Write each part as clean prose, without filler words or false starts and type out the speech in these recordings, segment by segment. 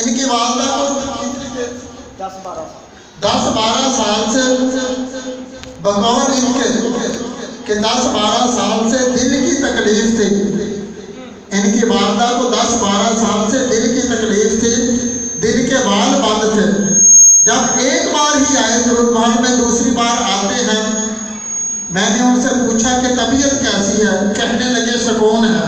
ان کی والدہ کو 10-12 سال سے بقول ان کے کہ 10-12 سال سے دل کی تکلیف تھی. ان کی والدہ کو 10-12 سال سے دل کی تکلیف تھی, دل کے بال بند تھے. جب ایک بار ہی آئے درود محل میں, دوسری بار آتے ہیں, میں نے ان سے پوچھا کہ طبیعت کیسی ہے, کہنے لگے سکون ہے.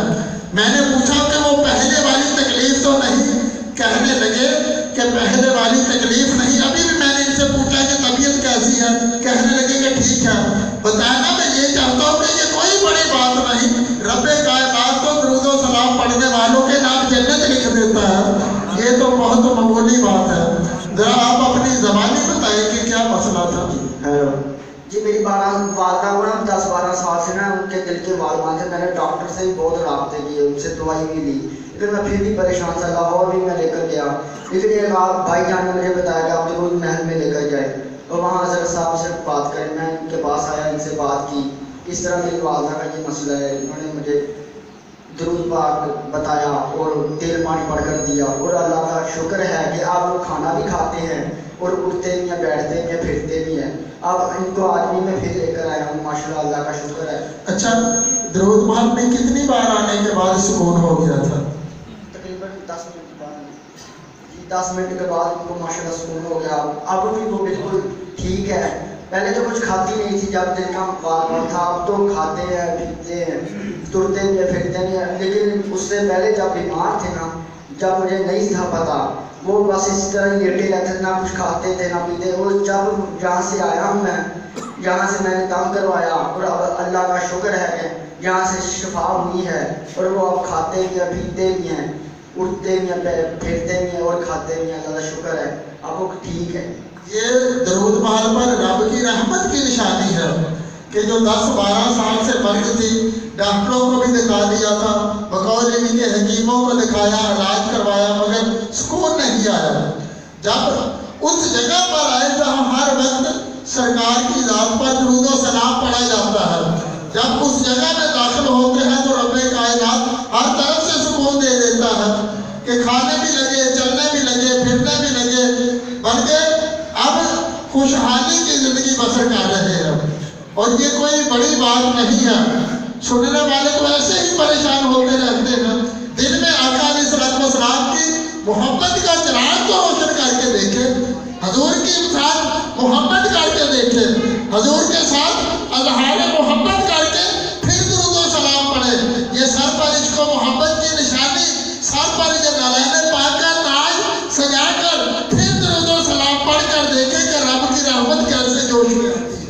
میں نے پوچھا کہ وہ پہلے والی تکلیف تو نہیں, کہنے لگے کہ پہلے والی تکلیف نہیں. ابھی بھی میں نے ان سے پوچھا کہ طبیعت کیسی ہے, کہنے لگے کہ ٹھیک ہے. بتانا میں یہ چاہتا ہوں کہ یہ کوئی بڑی بات نہیں, رب کائنات تو درود و سلام پڑھنے والوں کے نام جنت لکھ دیتا ہے, یہ تو بہت معمولی بات ہے. ذرا آپ اپنی زبانی بتائیں کہ کیا مسئلہ تھا. جی میری والدہ کو نا 10-12 سال سے نا ان کے دل کے وال بند تھے. میں نے ڈاکٹر سے بھی بہت رابطے کیے, ان سے دوائی بھی لی, لیکن میں پھر بھی پریشان تھا. لاہور بھی میں لے کر گیا, لیکن ایک بھائی جان نے مجھے بتایا کہ آپ درود محل میں لے کر جائیں اور وہاں حضرت صاحب سے بات کریں. میں ان کے پاس آیا, ان سے بات کی, اس طرح میری والدہ کا یہ مسئلہ ہے. انہوں نے مجھے درود پاک بتایا اور تیل پانی پڑھ کر دیا, اور اللہ کا شکر ہے کہ آپ لوگ کھانا بھی کھاتے ہیں اور اٹھتے بھی ہیں, بیٹھتے بھی ہیں, پھرتے بھی ہیں. اب ان کو آج بھی میں پھر لے کر آیا ہوں, ماشاءاللہ اللہ کا شکر ہے. اچھا, درود محل میں کتنی بار آنے کے بعد سکون ہو گیا تھا؟ تقریباً 10 منٹ کے بعد, جی 10 منٹ کے بعد ان کو ماشاءاللہ سکون ہو گیا. اب بھی وہ بالکل ٹھیک ہے. پہلے تو کچھ کھاتی نہیں تھی جب دل کا وال تھا, اب تو کھاتے ہیں, پیتے ہیں, ترتے بھی ہیں, پھرتے بھی ہیں. لیکن اس سے پہلے جب بیمار تھے نا, جب مجھے نہیں تھا پتا, وہ بس اس طرح لیٹے رہتے تھے, نہ کچھ کھاتے تھے نہ پیتے. اور جب یہاں سے آیا ہوں میں, یہاں سے میں نے کام کروایا اور اب اللہ کا شکر ہے کہ یہاں سے شفا ہوئی ہے, اور وہ اب کھاتے بھی ہیں, پیتے بھی ہیں, اٹھتے بھی ہیں, پھرتے بھی ہیں اور کھاتے بھی ہیں. اللہ کا شکر ہے, اب وہ ٹھیک ہے. یہ درود محل پر رب کی رحمت کی نشانی ہے کہ جو 10-12 سال سے بند تھی, ڈاکٹروں کو بھی دکھا دیا تھا, بقول ان کے حکیموں کو دکھایا, علاج کروایا, مگر سکون نہیں آیا. جب اس جگہ پر آئے جہاں ہر وقت سرکار کی ذات پر درود و سلام پڑھا جاتا ہے, جب اس جگہ میں داخل ہوتے ہیں تو رب کائنات ہر طرف سے سکون دے دیتا ہے کہ کھانے بھی لگے, چلنے بھی لگے, پھرنے بھی لگے, بلکہ اب خوشحالی کی زندگی بسر کر رہے ہیں. اور یہ کوئی بڑی بات نہیں ہے. سننے والے تو ایسے ہی پریشان ہوتے رہتے ہیں. دل میں آقا علیہ الصلوۃ والسلام کی محبت کا چراغ تو روشن کر کے دیکھیں, حضور کے ساتھ محبت کر کے دیکھیں, حضور کے ساتھ اظہار محبت کر کے پھر درود و سلام پڑھیں. یہ سر پر عشق و محبت کی نشانی, سر پر یہ نالین پاک کا تاج سجا کر پھر درود و سلام پڑھ کر دیکھیں کہ رب کی رحمت کیسے جوش میں آتی ہے.